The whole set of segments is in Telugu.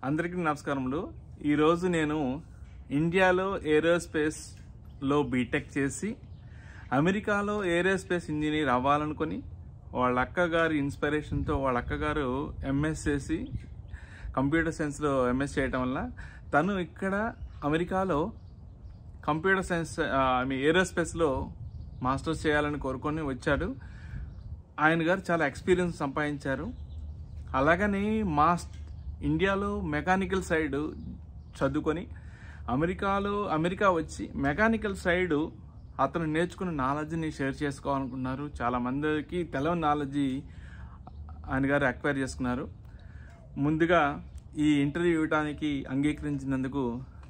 అందరికీ నమస్కారములు. ఈరోజు నేను ఇండియాలో ఏరోస్పేస్లో బీటెక్ చేసి అమెరికాలో ఏరోస్పేస్ ఇంజనీర్ అవ్వాలనుకొని వాళ్ళ అక్కగారి ఇన్స్పిరేషన్తో వాళ్ళ అక్కగారు ఎంఎస్ చేసి కంప్యూటర్ సైన్స్లో ఎంఎస్ చేయటం వల్ల తను ఇక్కడ అమెరికాలో కంప్యూటర్ సైన్స్ ఏరోస్పేస్లో మాస్టర్స్ చేయాలని కోరుకొని వచ్చాడు. ఆయన గారు చాలా ఎక్స్పీరియన్స్ సంపాదించారు. అలాగని ఇండియాలో మెకానికల్ సైడ్ చదువుకొని అమెరికా వచ్చి మెకానికల్ సైడు అతను నేర్చుకున్న నాలెడ్జ్ని షేర్ చేసుకోవాలనుకున్నారు. చాలామందికి తెలవని నాలెడ్జి ఆయన గారు అక్వైర్ చేసుకున్నారు. ముందుగా ఈ ఇంటర్వ్యూ ఇవ్వడానికి అంగీకరించినందుకు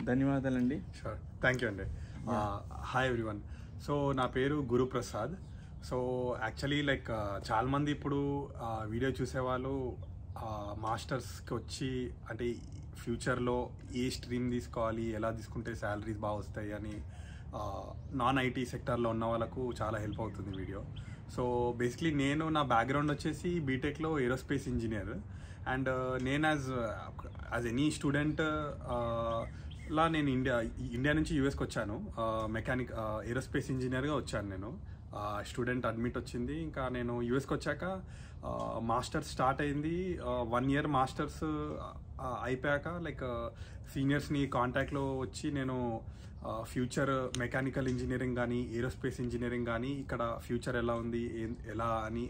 ధన్యవాదాలండి. షూర్, థ్యాంక్ యూ అండి. Hi everyone. సో నా పేరు గురుప్రసాద్. సో యాక్చువల్లీ చాలామంది ఇప్పుడు వీడియో చూసేవాళ్ళు మాస్టర్స్కి వచ్చి అంటే ఫ్యూచర్లో ఏ స్ట్రీమ్ తీసుకోవాలి, ఎలా తీసుకుంటే శాలరీస్ బాగా వస్తాయి అని నాన్ ఐటీ సెక్టార్లో ఉన్న వాళ్ళకు చాలా హెల్ప్ అవుతుంది వీడియో. సో బేసిక్లీ నా బ్యాక్గ్రౌండ్ వచ్చేసి బీటెక్లో ఏరోస్పేస్ ఇంజనీర్. అండ్ నేను యాజ్ ఎనీ స్టూడెంట్ నేను ఇండియా నుంచి యూఎస్కి వచ్చాను. ఏరోస్పేస్ ఇంజనీర్గా వచ్చాను. నేను స్టూడెంట్ అడ్మిట్ వచ్చింది. ఇంకా నేను యూఎస్కి వచ్చాక మాస్టర్స్ స్టార్ట్ అయింది. 1 year మాస్టర్స్ అయిపోయాక సీనియర్స్ని కాంటాక్ట్లో వచ్చి నేను ఫ్యూచర్ మెకానికల్ ఇంజనీరింగ్ కానీ ఏరోస్పేస్ ఇంజనీరింగ్ కానీ ఇక్కడ ఫ్యూచర్ ఎలా ఉంది ఎలా అని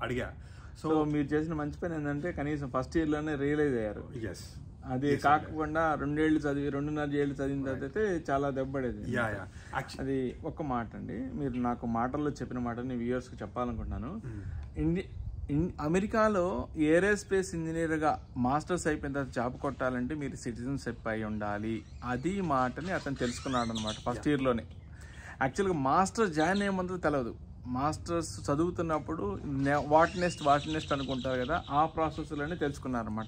అడిగా. సో మీరు చేసిన మంచి పని ఏంటంటే కనీసం ఫస్ట్ ఇయర్లోనే రియలైజ్ అయ్యారు. ఎస్, అది కాకుండా 2 ఏళ్ళు చదివి 2.5 ఏళ్ళు చదివిన తర్వాత అయితే చాలా దెబ్బపడేది. అది ఒక్క మాట అండి, మీరు నాకు మాటల్లో చెప్పిన మాటని వ్యూయర్స్కి చెప్పాలనుకుంటున్నాను. అమెరికాలో ఏరోస్పేస్ ఇంజనీర్గా మాస్టర్స్ అయిపోయిన తర్వాత జాబ్ కొట్టాలంటే మీరు సిటిజన్షిప్ అయి ఉండాలి. అది మాటని అతను తెలుసుకున్నాడు అనమాట ఫస్ట్ ఇయర్లోనే. యాక్చువల్గా మాస్టర్స్ జాయిన్ అయ్యే ముందు తెలియదు. మాస్టర్స్ చదువుతున్నప్పుడు వాట్ నెక్స్ట్ అనుకుంటారు కదా, ఆ ప్రాసెస్లోనే తెలుసుకున్నారనమాట.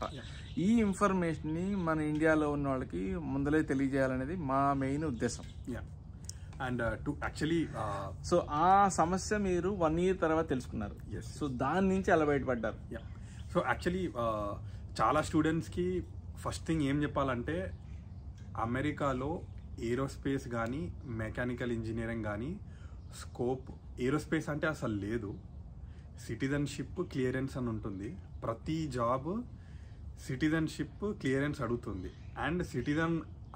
ఈ ఇన్ఫర్మేషన్ని మన ఇండియాలో ఉన్న వాళ్ళకి ముందలే తెలియజేయాలనేది మా మెయిన్ ఉద్దేశం. అండ్ యాక్చువల్లీ సో ఆ సమస్య మీరు 1 year తర్వాత తెలుసుకున్నారు. సో దాని నుంచి అలా బయటపడ్డారు. సో యాక్చువల్లీ చాలా స్టూడెంట్స్కి ఫస్ట్ థింగ్ ఏం చెప్పాలంటే అమెరికాలో ఏరోస్పేస్ కానీ మెకానికల్ ఇంజనీరింగ్ కానీ స్కోప్ ఏరోస్పేస్ అంటే అసలు లేదు. సిటిజన్షిప్ క్లియరెన్స్ అని ఉంటుంది. ప్రతి జాబ్ సిటిజన్షిప్ క్లియరెన్స్ అడుగుతుంది. అండ్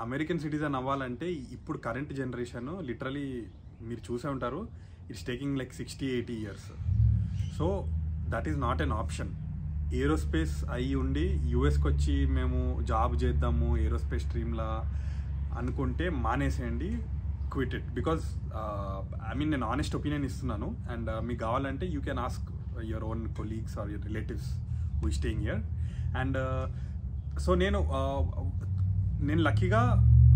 అమెరికన్ సిటిజన్ అవ్వాలంటే ఇప్పుడు కరెంట్ జనరేషన్ లిటరలీ మీరు చూసే ఉంటారు, it's taking 60-80 years. So that is not an option. Aerospace అయ్యి ఉండి యూఎస్కి వచ్చి మేము జాబ్ చేద్దాము ఏరోస్పేస్ స్ట్రీమ్లా అనుకుంటే మానేసేయండి, క్విట్ ఇట్. బికాజ్ నేను ఆనెస్ట్ ఒపీనియన్ ఇస్తున్నాను. అండ్ మీకు కావాలంటే you can ask your own colleagues or your relatives who staying here. And so నేను లక్కీగా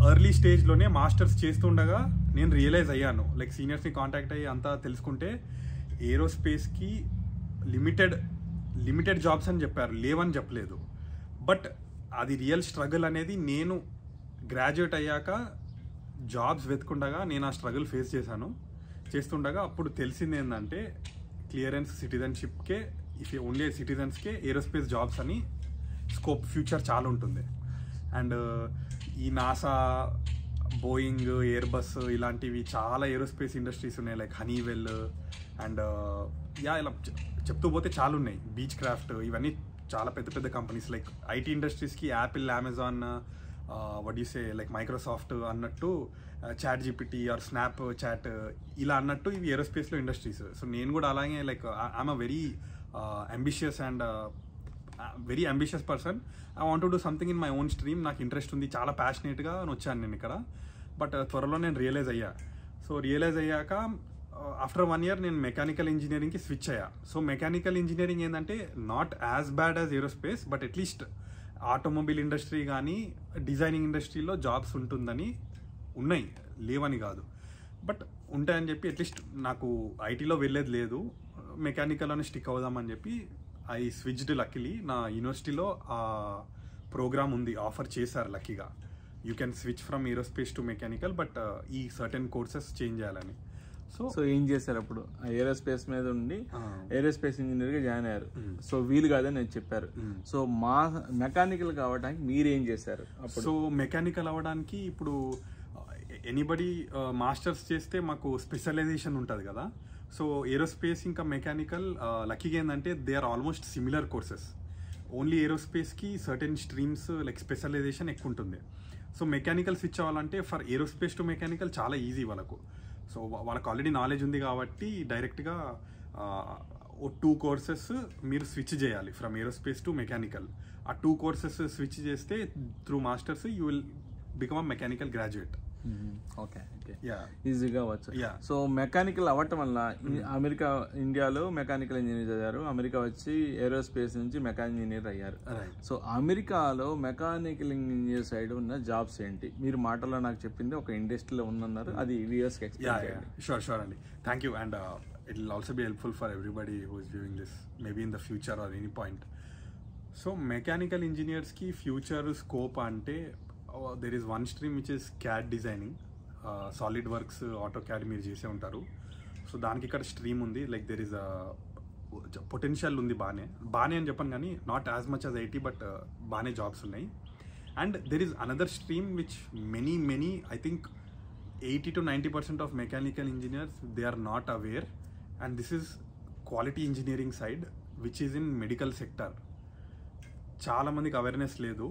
ఎర్లీ స్టేజ్లోనే మాస్టర్స్ చేస్తుండగా నేను రియలైజ్ అయ్యాను. సీనియర్స్ని కాంటాక్ట్ అయ్యి అంతా తెలుసుకుంటే ఏరోస్పేస్కి లిమిటెడ్ జాబ్స్ అని చెప్పారు, లేవని చెప్పలేదు. బట్ అది రియల్ స్ట్రగుల్ అనేది నేను గ్రాడ్యుయేట్ అయ్యాక జాబ్స్ వెతుకుండగా నేను ఆ స్ట్రగుల్ ఫేస్ చేస్తుండగా అప్పుడు తెలిసింది ఏంటంటే క్లియరెన్స్ సిటిజన్షిప్కే, ఇఫ్ ఓన్లీ సిటిజన్స్కే ఏరోస్పేస్ జాబ్స్ అని స్కోప్ ఫ్యూచర్ చాలా ఉంటుంది. అండ్ ఈ నాసా, బోయింగ్, ఎయిర్బస్ ఇలాంటివి చాలా ఏరోస్పేస్ ఇండస్ట్రీస్ ఉన్నాయి. హనీవెల్ అండ్ ఇలా చెప్తూ పోతే చాలా ఉన్నాయి. బీచ్ క్రాఫ్ట్, ఇవన్నీ చాలా పెద్ద పెద్ద కంపెనీస్. ఐటీ ఇండస్ట్రీస్కి Apple, Amazon, what do you say, Microsoft అన్నట్టు, chat GPT or Snapchat ఇలా అన్నట్టు ఇవి ఏరోస్పేస్లో ఇండస్ట్రీస్. సో నేను కూడా అలాగే I'm a very ambitious person. I want to do something in my own stream. నాకు ఇంట్రెస్ట్ ఉంది, చాలా ప్యాషనేట్గా వచ్చాను నేను ఇక్కడ. బట్ త్వరలో నేను రియలైజ్ అయ్యా. సో రియలైజ్ అయ్యాక ఆఫ్టర్ 1 year నేను మెకానికల్ ఇంజనీరింగ్కి స్విచ్ అయ్యా. సో మెకానికల్ ఇంజనీరింగ్ ఏంటంటే not as bad as aerospace, but at least automobile industry కానీ డిజైనింగ్ ఇండస్ట్రీలో జాబ్స్ ఉన్నాయి, లేవని కాదు. బట్ ఉంటాయని చెప్పి అట్లీస్ట్ నాకు ఐటీలో వెళ్ళేది లేదు, మెకానికల్లోనే స్టిక్ అవుదామని చెప్పి ఐ స్విచ్డ్. లక్కీలీ నా యూనివర్సిటీలో ఆ ప్రోగ్రామ్ ఉంది, ఆఫర్ చేశారు లక్కీగా. You can switch from aerospace to mechanical, but ఈ సర్టెన్ కోర్సెస్ చేంజ్ చేయాలని. సో ఏం చేశారు అప్పుడు? ఏరోస్పేస్ మీద ఉండి ఏరోస్పేస్ ఇంజనీర్గా జాయిన్ అయ్యారు. సో వీలు కాదని నేను చెప్పారు. సో మెకానికల్ కావడానికి మీరేం చేశారు అప్పుడు? సో మెకానికల్ అవ్వడానికి ఇప్పుడు ఎనీబడి మాస్టర్స్ చేస్తే మాకు స్పెషలైజేషన్ ఉంటుంది కదా. సో ఏరోస్పేస్ ఇంకా మెకానికల్ లక్కీగా ఏంటంటే they are almost similar courses. Only ఏరోస్పేస్కి సర్టెన్ స్ట్రీమ్స్ లైక్ స్పెషలైజేషన్ ఎక్కువ ఉంటుంది. సో మెకానికల్ స్విచ్ అవ్వాలంటే ఫర్ ఏరోస్పేస్ టు మెకానికల్ చాలా ఈజీ వాళ్ళకు. సో వాళ్ళకి ఆల్రెడీ నాలెడ్జ్ ఉంది కాబట్టి డైరెక్ట్గా 2 కోర్సెస్ మీరు స్విచ్ చేయాలి ఫ్రమ్ ఏరోస్పేస్ టు మెకానికల్. ఆ 2 కోర్సెస్ స్విచ్ చేస్తే through masters you will become a mechanical graduate. Okay okay, ఈజీగా అవ్వచ్చు. సో మెకానికల్ అవ్వటం వల్ల ఇండియాలో మెకానికల్ ఇంజనీర్ చదివారు, అమెరికా వచ్చి ఏరోస్పేస్ నుంచి మెకానికల్ ఇంజనీర్ అయ్యారు. సో అమెరికాలో మెకానికల్ ఇంజనీర్ సైడ్ ఉన్న జాబ్స్ ఏంటి? మీరు మాటల్లో నాకు చెప్పింది ఒక ఇండస్ట్రీలో ఉందన్నారు, అది వ్యూయర్స్కి ఎక్స్ప్లెయిన్ చేయండి. షూర్ అండి, thank you. And it will also be helpful for everybody who is viewing this maybe in the future or any point. So mechanical engineers ki future scope ante there is one stream which is CAD designing, SolidWorks, AutoCAD meer chese untaru. So daniki ikkada stream undi, like there is a potential undi baane ani cheppanu gaani not as much as IT, but baane jobs unnai. And there is another stream which many I think 80 to 90% of mechanical engineers they are not aware, and this is quality engineering side which is in medical sector. చాలా మందికి అవేర్నెస్ లేదు.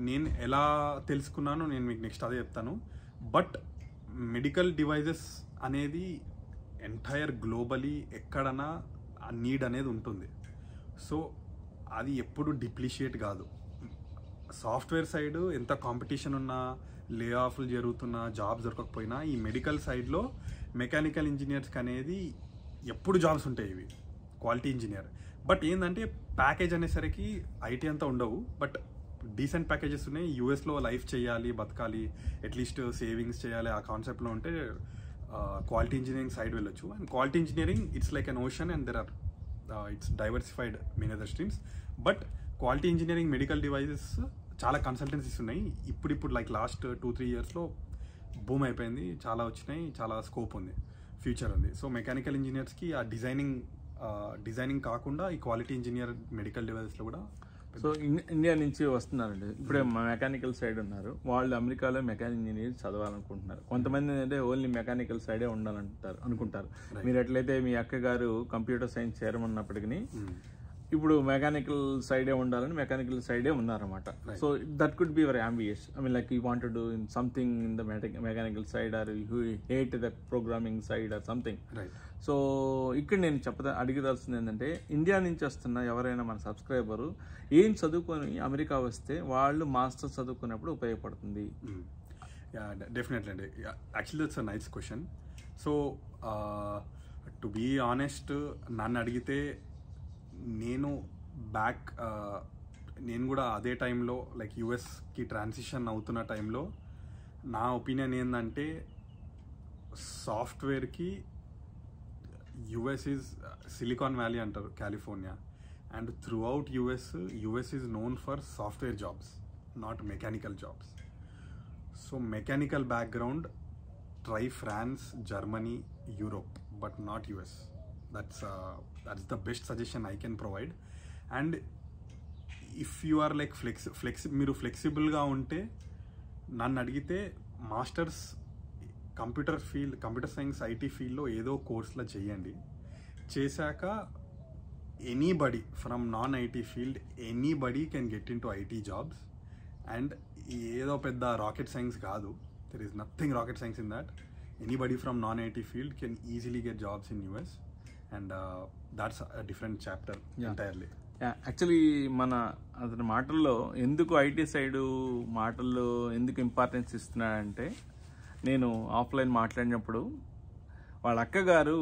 నేను ఎలా తెలుసుకున్నానో నేను మీకు నెక్స్ట్ అదే చెప్తాను. బట్ మెడికల్ డివైజెస్ అనేది ఎంటైర్ గ్లోబలీ ఎక్కడన్నా ఆ నీడ్ అనేది ఉంటుంది. సో అది ఎప్పుడు డిప్లిషియేట్ కాదు. సాఫ్ట్వేర్ సైడ్ ఎంత కాంపిటీషన్ ఉన్నా, లే ఆఫ్లు జరుగుతున్నా, జాబ్స్ దొరకకపోయినా ఈ మెడికల్ సైడ్లో మెకానికల్ ఇంజనీర్స్కి అనేది ఎప్పుడు జాబ్స్ ఉంటాయి ఇవి, క్వాలిటీ ఇంజనీర్. బట్ ఏంటంటే ప్యాకేజ్ అనేసరికి ఐటీ అంతా ఉండవు, బట్ డీసెంట్ ప్యాకేజెస్ ఉన్నాయి. యూఎస్లో లైఫ్ చేయాలి, బతకాలి, అట్లీస్ట్ సేవింగ్స్ చేయాలి, ఆ కాన్సెప్ట్లో ఉంటే క్వాలిటీ ఇంజనీరింగ్ సైడ్ వెళ్ళొచ్చు. And quality engineering it's like an ocean and there are it's diversified many other streams. But quality engineering medical devices చాలా కన్సల్టెన్సీస్ ఉన్నాయి. ఇప్పుడు లైక్ లాస్ట్ 2-3 ఇయర్స్లో బూమ్ అయిపోయింది, చాలా వచ్చినాయి, చాలా స్కోప్ ఉంది, ఫ్యూచర్ ఉంది. సో మెకానికల్ ఇంజనీర్స్కి ఆ డిజైనింగ్ కాకుండా ఈ క్వాలిటీ ఇంజనీర్ మెడికల్ డివైజెస్లో కూడా. సో ఇండియా నుంచి వస్తున్నారండి, ఇప్పుడే మెకానికల్ సైడ్ ఉన్నారు, వాళ్ళు అమెరికాలో మెకానికల్ ఇంజనీర్ చదవాలనుకుంటున్నారు. కొంతమంది ఏంటంటే ఓన్లీ మెకానికల్ సైడే అనుకుంటారు. మీరు ఎట్లయితే మీ అక్క గారు కంప్యూటర్ సైన్స్ చేరమన్నప్పటికీ ఇప్పుడు మెకానికల్ సైడే ఉండాలని మెకానికల్ సైడే ఉన్నారన్నమాట. So that could be your ambitious. I mean like you want to do in something in the mechanical side, or you hate the programming side or something. So ఇక్కడ నేను అడిగదలుస్తుంది ఏంటంటే, ఇండియా నుంచి వస్తున్న ఎవరైనా మన సబ్స్క్రైబరు ఏం చదువుకొని అమెరికా వస్తే వాళ్ళు మాస్టర్స్ చదువుకున్నప్పుడు ఉపయోగపడుతుంది? డెఫినెట్లీ అండి, actually that's a nice question. So to be honest, నన్ను అడిగితే నేను కూడా అదే టైంలో లైక్ యూఎస్కి ట్రాన్సిషన్ అవుతున్న టైంలో నా ఒపీనియన్ ఏంటంటే, సాఫ్ట్వేర్కి యుఎస్ ఈజ్ సిలికాన్ వ్యాలీ అంటారు, California. And throughout US is known for software jobs, not mechanical jobs. So mechanical background try France, Germany, Europe, but not US. That's the best suggestion I can provide. And if you are like మీరు ఫ్లెక్సిబుల్గా ఉంటే, నన్ను అడిగితే మాస్టర్స్ కంప్యూటర్ సైన్స్ ఐటీ ఫీల్డ్లో ఏదో కోర్స్లో చేయండి. చేశాక anybody from non IT field, anybody can get in to IT jobs. And ఏదో పెద్ద రాకెట్ సైన్స్ కాదు, there is nothing rocket science in that. Anybody from non IT field can easily get jobs in US. And that's a different chapter entirely. Actually మన అతని మాటల్లో ఎందుకు ఐటీ సైడు మాటల్లో ఎందుకు ఇంపార్టెన్స్ ఇస్తున్నాడంటే, నేను ఆఫ్లైన్ మాట్లాడినప్పుడు వాళ్ళ అక్కగారు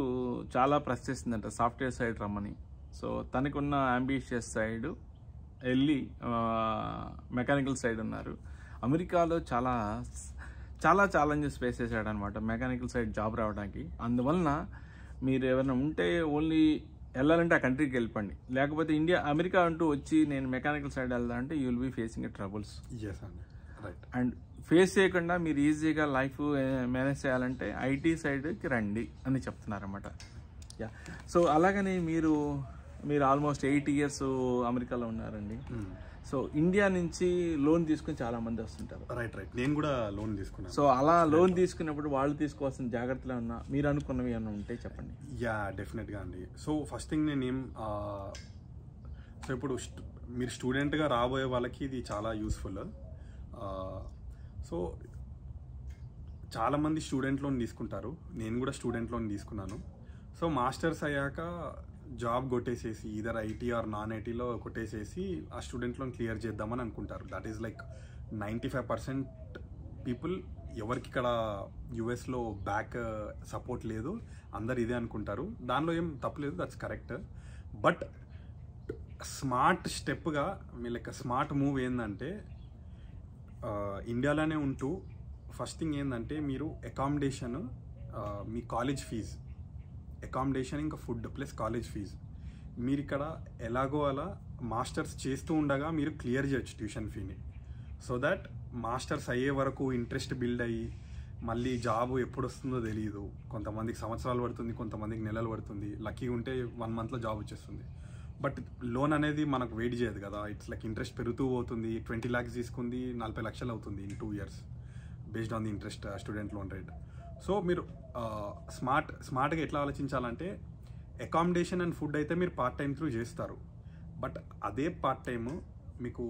చాలా ప్రెస్ చేసిందంట సాఫ్ట్వేర్ సైడ్ రమ్మని. సో తనకున్న అంబిషియస్ సైడ్ వెళ్ళి మెకానికల్ సైడ్ ఉన్నారు. అమెరికాలో చాలా చాలా ఛాలెంజెస్ ఫేస్ చేశాడు అనమాట మెకానికల్ సైడ్ జాబ్ రావడానికి. అందువలన మీరు ఎవరైనా ఉంటే ఓన్లీ వెళ్ళాలంటే ఆ కంట్రీకి వెళ్ళిపోండి, లేకపోతే అమెరికా అంటూ వచ్చి నేను మెకానికల్ సైడ్ వెళ్దా అంటే you will be facing a troubles. Right. And face చేయకుండా మీరు ఈజీగా లైఫ్ మేనేజ్ చేయాలంటే ఐటీ సైడ్కి రండి అని చెప్తున్నారన్నమాట. యా, సో అలాగని మీరు ఆల్మోస్ట్ 8 years అమెరికాలో ఉన్నారండి. సో ఇండియా నుంచి లోన్ తీసుకుని చాలా మంది వస్తుంటారు. రైట్. నేను కూడా లోన్ తీసుకున్నాను. సో అలా లోన్ తీసుకున్నప్పుడు వాళ్ళు తీసుకోవాల్సిన జాగ్రత్తలు ఏమన్నా మీరు అనుకున్నవి ఏమన్నా ఉంటే చెప్పండి. యా, డెఫినెట్గా అండి. సో ఫస్ట్ థింగ్ సో ఇప్పుడు మీరు స్టూడెంట్గా రాబోయే వాళ్ళకి ఇది చాలా యూస్ఫుల్. సో చాలామంది స్టూడెంట్ లోన్ తీసుకుంటారు, నేను కూడా స్టూడెంట్ లోన్ తీసుకున్నాను. సో మాస్టర్స్ అయ్యాక జాబ్ కొట్టేసేసి ఈదర్ ఐటీ ఆర్ నాన్ ఐటీలో కొట్టేసేసి ఆ స్టూడెంట్ లోన్ క్లియర్ చేద్దామని అనుకుంటారు. That is like 95% people. ఎవరికి ఇక్కడ యుఎస్లో బ్యాక్ సపోర్ట్ లేదు, అందరు ఇదే అనుకుంటారు. దానిలో ఏం తప్పలేదు, దట్స్ కరెక్ట్. బట్ స్మార్ట్ స్టెప్గా మీ లైక్ స్మార్ట్ మూవ్ ఏంటంటే ఇండియాలోనే ఉంటూ ఫస్ట్ థింగ్ ఏంటంటే మీరు అకామిడేషన్, మీ కాలేజ్ ఫీజు, అకామిడేషన్ ఇంకా ఫుడ్ ప్లస్ కాలేజ్ ఫీజు మీరు ఇక్కడ ఎలాగో అలా మాస్టర్స్ చేస్తూ ఉండగా మీరు క్లియర్ చేయొచ్చు ట్యూషన్ ఫీని. సో దట్ మాస్టర్స్ అయ్యే వరకు ఇంట్రెస్ట్ బిల్డ్ అయ్యి మళ్ళీ జాబ్ ఎప్పుడు వస్తుందో తెలియదు. కొంతమందికి సంవత్సరాలు పడుతుంది, కొంతమందికి నెలలు పడుతుంది. లక్కీ ఉంటే 1 monthలో జాబ్ వచ్చేస్తుంది. బట్ లోన్ అనేది మనకు వెయిట్ చేయదు కదా. ఇట్స్ లైక్ ఇంట్రెస్ట్ పెరుగుతూ పోతుంది. 20 lakhs తీసుకుంది 40 లక్షలు అవుతుంది in 2 years based on the interest student loan rate. So మీరు స్మార్ట్గా ఎట్లా ఆలోచించాలంటే అకామిడేషన్ అండ్ ఫుడ్ అయితే మీరు పార్ట్ టైం త్రూ చేస్తారు. బట్ అదే పార్ట్ టైము మీకు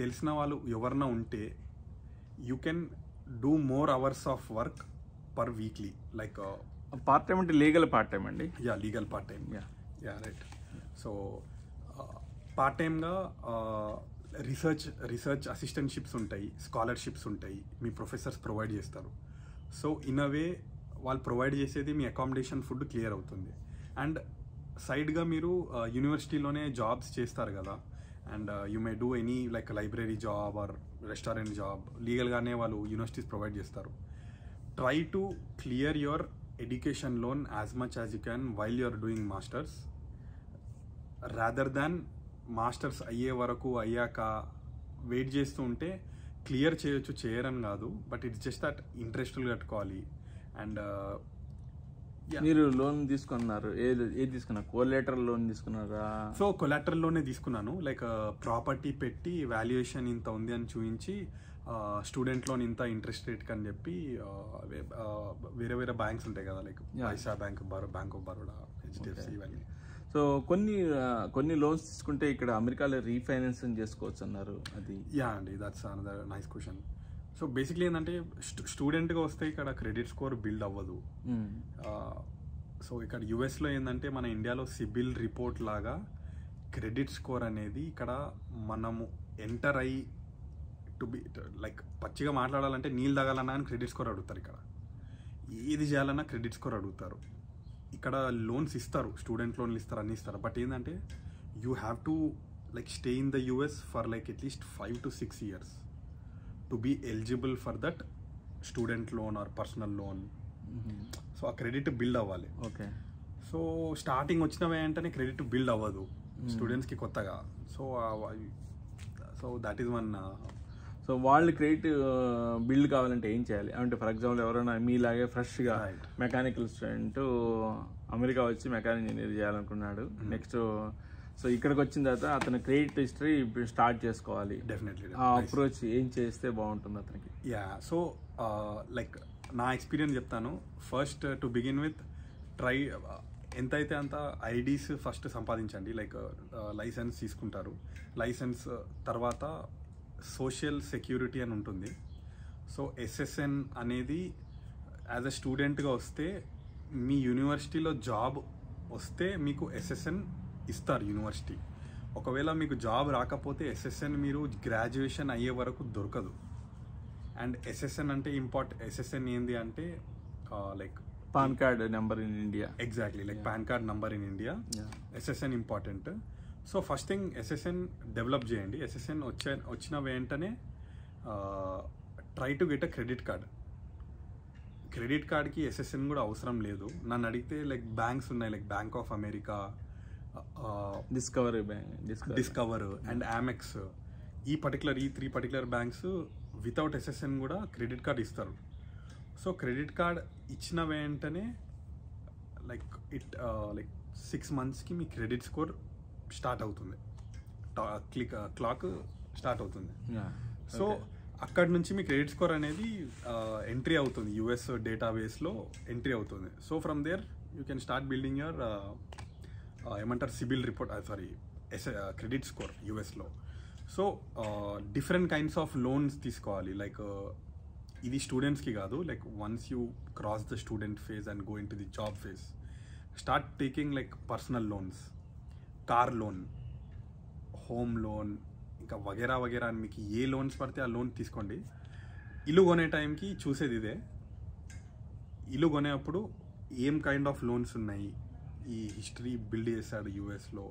తెలిసిన వాళ్ళు ఎవరన్నా ఉంటే you can do more hours of work per weekly. Like part time అంటే లీగల్ పార్ట్ టైం అండి. Yeah, legal part time. Yeah, right. So part టైమ్గా రీసెర్చ్ అసిస్టెంట్షిప్స్ ఉంటాయి, స్కాలర్షిప్స్ ఉంటాయి, మీ ప్రొఫెసర్స్ ప్రొవైడ్ చేస్తారు. సో ఇన్ అ వే వాళ్ళు ప్రొవైడ్ చేసేది మీ అకామిడేషన్, ఫుడ్ క్లియర్ అవుతుంది. అండ్ సైడ్గా మీరు యూనివర్సిటీలోనే జాబ్స్ చేస్తారు కదా. And you may do any like library job or restaurant job, లీగల్గానే వాళ్ళు యూనివర్సిటీస్ ప్రొవైడ్ చేస్తారు. Try to clear your education loan as much as you can while you are doing masters, rather than masters అయ్యే వరకు అయ్యాక వెయిట్ చేస్తూ ఉంటే క్లియర్ చేయొచ్చు, చేయరని కాదు. బట్ ఇట్స్ జస్ట్ దట్ ఇంట్రెస్ట్లు కట్టుకోవాలి. అండ్ మీరు లోన్ తీసుకున్నారు, ఏది తీసుకున్నారు? కొలాటరల్ లోన్ తీసుకున్నారా? సో కొలాటరల్ లోనే తీసుకున్నాను. లైక్ ప్రాపర్టీ పెట్టి వాల్యుయేషన్ ఇంత ఉంది అని చూపించి స్టూడెంట్ లోన్ ఇంత ఇంట్రెస్ట్ రేట్ అని చెప్పి వేరే వేరే బ్యాంక్స్ ఉంటాయి కదా, like Paisa bank, bank of Baroda, HDFC, ఇవన్నీ. సో కొన్ని లోన్స్ తీసుకుంటే ఇక్కడ అమెరికాలో రీఫైనాన్సింగ్ చేసుకోవచ్చు అన్నారు. అది యా అండి, that's another nice question. So basically ఏంటంటే స్టూడెంట్గా వస్తే ఇక్కడ క్రెడిట్ స్కోర్ బిల్డ్ అవ్వదు. సో ఇక్కడ యుఎస్లో ఏంటంటే మన ఇండియాలో సిబిల్ రిపోర్ట్ లాగా క్రెడిట్ స్కోర్ అనేది ఇక్కడ మనము ఎంటర్ అయ్యి టు బి లైక్ పచ్చిగా మాట్లాడాలంటే నీళ్ళు తాగాలన్నా అని క్రెడిట్ స్కోర్ అడుగుతారు. ఇక్కడ ఏది చేయాలన్నా క్రెడిట్ స్కోర్ అడుగుతారు. ఇక్కడ లోన్స్ ఇస్తారు, స్టూడెంట్ లోన్లు ఇస్తారు, అన్నీ ఇస్తారు. బట్ ఏంటంటే you have to like stay in the US for like at least 5 to 6 years to be eligible for that student loan or personal loan. So ఆ క్రెడిట్ బిల్డ్ అవ్వాలి. ఓకే. సో స్టార్టింగ్ వచ్చిన వెంటనే క్రెడిట్ బిల్డ్ అవ్వదు స్టూడెంట్స్కి కొత్తగా. So that is one. So వాళ్ళు క్రెడిట్ బిల్డ్ కావాలంటే ఏం చేయాలి అంటే, ఫర్ ఎగ్జాంపుల్ ఎవరైనా మీలాగే ఫ్రెష్గా మెకానికల్ స్టూడెంట్ అమెరికా వచ్చి మెకానిక్ ఇంజనీర్ చేయాలనుకున్నాడు, నెక్స్ట్ సో ఇక్కడికి వచ్చిన తర్వాత అతను క్రెడిట్ హిస్టరీ స్టార్ట్ చేసుకోవాలి. డెఫినెట్లీ ఆ అప్రోచ్ ఏం చేస్తే బాగుంటుంది అతనికి? యా, సో లైక్ నా ఎక్స్పీరియన్స్ చెప్తాను. First to begin with try ఎంతైతే అంత ఐడీస్ ఫస్ట్ సంపాదించండి. లైక్ లైసెన్స్ తీసుకుంటారు. లైసెన్స్ తర్వాత సోషల్ సెక్యూరిటీ అని ఉంటుంది. సో ఎస్ఎస్ఎన్ అనేది యాజ్ అ స్టూడెంట్గా వస్తే మీ యూనివర్సిటీలో జాబ్ వస్తే మీకు ఎస్ఎస్ఎన్ ఇస్తారు యూనివర్సిటీ. ఒకవేళ మీకు జాబ్ రాకపోతే ఎస్ఎస్ఎన్ మీరు గ్రాడ్యుయేషన్ అయ్యే వరకు దొరకదు. అండ్ ఎస్ఎస్ఎన్ అంటే ఎస్ఎస్ఎన్ ఏంది అంటే like PAN card number in India. Exactly, like PAN card number in India. SSN important. So first thing SSN develop చేయండి. ఎస్ఎస్ఎన్ వచ్చిన వెంటనే try to get a credit card. Credit కార్డ్కి ఎస్ఎస్ఎన్ కూడా అవసరం లేదు. నన్ను అడిగితే లైక్ బ్యాంక్స్ ఉన్నాయి, like bank of America, Discover and Amex. ఈ 3 పర్టికులర్ బ్యాంక్స్ వితౌట్ SSN కూడా క్రెడిట్ కార్డ్ ఇస్తారు. సో క్రెడిట్ కార్డ్ ఇచ్చిన వెంటనే లైక్ 6 monthsకి మీ క్రెడిట్ స్కోర్ స్టార్ట్ అవుతుంది, క్లాక్ స్టార్ట్ అవుతుంది. సో అక్కడ నుంచి మీ క్రెడిట్ స్కోర్ అనేది ఎంట్రీ అవుతుంది, US డేటాబేస్లో ఎంట్రీ అవుతుంది. So from there you can start building your ఏమంటారు సిబిల్ రిపోర్ట్, క్రెడిట్ స్కోర్ USలో. So different kinds of loans తీసుకోవాలి. లైక్ ఇది స్టూడెంట్స్కి కాదు, like once you cross the student phase and go into the job phase, start taking like personal loans, car loan, home loan, ఇంకా వగేరా వగేరా అని మీకు ఏ లోన్స్ పడితే ఆ లోన్ తీసుకోండి. ఇల్లు కొనే టైంకి చూసేది ఇదే. ఇల్లు కొనేటప్పుడు ఏం కైండ్ ఆఫ్ లోన్స్ ఉన్నాయి, ఈ హిస్టరీ బిల్డ్ చేశాడు USలో,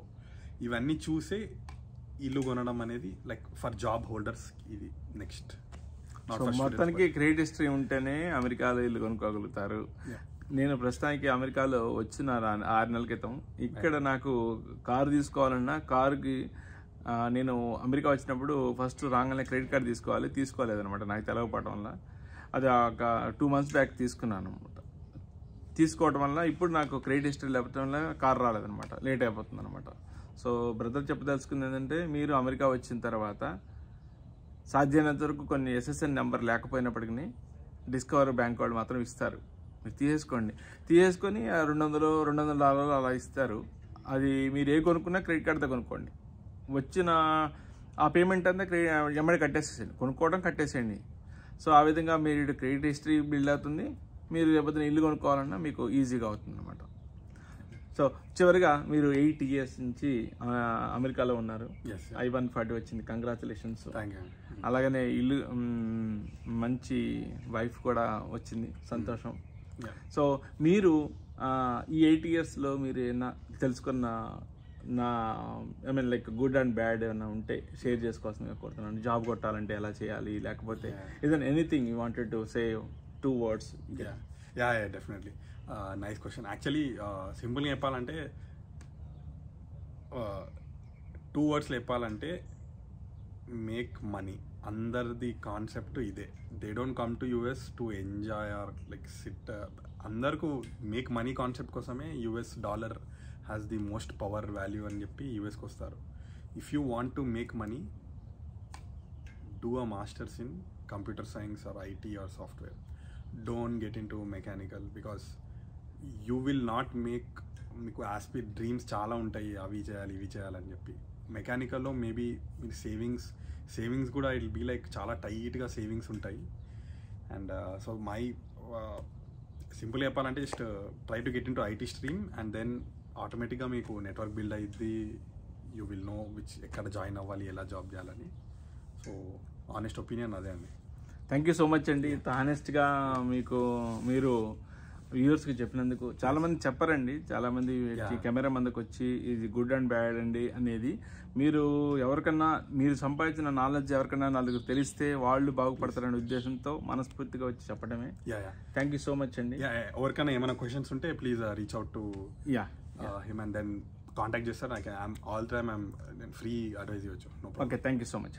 ఇవన్నీ చూసే ఇల్లు కొనడం అనేది లైక్ ఫర్ జాబ్ హోల్డర్స్ ఇది నెక్స్ట్. మొత్తానికి క్రెడిట్ హిస్టరీ ఉంటేనే అమెరికాలో ఇల్లు కొనుక్కోగలుగుతారు. నేను ప్రస్తుతానికి అమెరికాలో వచ్చిన 6 నెలల క్రితం. ఇక్కడ నాకు కారు తీసుకోవాలన్నా కారుకి నేను అమెరికా వచ్చినప్పుడు ఫస్ట్ రాగానే క్రెడిట్ కార్డు తీసుకోలేదన్నమాట, నాకు తెలవకపోవడం వల్ల. అది ఒక 2 months బ్యాక్ తీసుకున్నాను అనమాట. తీసుకోవడం వల్ల ఇప్పుడు నాకు క్రెడిట్ హిస్టరీ లేకపోవడం వల్ల కారు రాలేదనమాట, లేట్ అయిపోతుంది అనమాట. సో బ్రదర్ చెప్పదలుచుకుంది ఏంటంటే, మీరు అమెరికా వచ్చిన తర్వాత సాధ్యమైనంత వరకు కొన్ని SSN నెంబర్ లేకపోయినప్పటికీ డిస్కవర్ బ్యాంక్ వాళ్ళు మాత్రం ఇస్తారు, మీరు తీసేసుకొని $200 అలా ఇస్తారు. అది మీరు ఏ కొనుక్కున్నా క్రెడిట్ కార్డుతో కొనుక్కోండి. వచ్చిన ఆ పేమెంట్ అంతా ఎమ్మడి కట్టేసేయండి. సో ఆ విధంగా మీరు క్రెడిట్ హిస్టరీ బిల్డ్ అవుతుంది. మీరు లేకపోతే ఇల్లు కొనుక్కోవాలన్నా మీకు ఈజీగా అవుతుంది అనమాట. సో చివరిగా మీరు 8 years నుంచి అమెరికాలో ఉన్నారు. I-140 వచ్చింది, కంగ్రాచులేషన్స్. అలాగనే ఇల్లు మంచి వైఫ్ కూడా వచ్చింది, సంతోషం. సో మీరు ఈ 8 yearsలో మీరు ఏమన్నా తెలుసుకున్న లైక్ గుడ్ అండ్ బ్యాడ్ ఏమైనా ఉంటే షేర్ చేసుకోవాల్సిందిగా కోరుతున్నాను. జాబ్ కొట్టాలంటే ఎలా చేయాలి, లేకపోతే ఏదైనా anything you wanted to say 2 words. Definitely nice question. Actually సింపుల్గా చెప్పాలంటే 2 words చెప్పాలంటే మేక్ మనీ. అందరిది కాన్సెప్ట్ ఇదే. They don't come to US to enjoy or like sit. అందరికీ మేక్ మనీ కాన్సెప్ట్ కోసమే US dollar has the most power value అని చెప్పి USకి వస్తారు. If you want to make money, do a masters in computer science or IT or software. Don't get in to mechanical, because you will not make. మీకు డ్రీమ్స్ చాలా ఉంటాయి, అవి చేయాలి ఇవి చేయాలని చెప్పి. మెకానికల్లో మేబీ మీరు సేవింగ్స్ కూడా ఇట్ బీ లైక్ చాలా టైట్గా సేవింగ్స్ ఉంటాయి. అండ్ సో మై సింపుల్ చెప్పాలంటే just try to get into IT stream and then ఆటోమేటిక్గా మీకు నెట్వర్క్ బిల్డ్ అయ్యిద్ది. యూ విల్ నో ఎక్కడ జాయిన్ అవ్వాలి, ఎలా జాబ్ చేయాలని. సో ఆనెస్ట్ ఒపీనియన్ అదే అండి. థ్యాంక్ యూ సో మచ్ అండి. ఇంత హానెస్ట్గా మీరు వ్యూవర్స్కి చెప్పినందుకు. చాలామంది చెప్పారండి, చాలామంది కెమెరా ముందుకు వచ్చి ఇది గుడ్ అండ్ బ్యాడ్ అండి అనేది. మీరు ఎవరికన్నా మీరు సంపాదించిన నాలెడ్జ్ ఎవరికన్నా నలుగురు తెలిస్తే వాళ్ళు బాగుపడతారనే ఉద్దేశంతో మనస్ఫూర్తిగా వచ్చి చెప్పడమే. థ్యాంక్ యూ సో మచ్ అండి. ఎవరికైనా ఏమైనా క్వశ్చన్స్ ఉంటే please reach out to him and then contact చేస్తారు. ఆల్ టైమ్ నేను ఫ్రీ అడ్వైజ్ ఇవ్వచ్చు. Okay, thank you so much.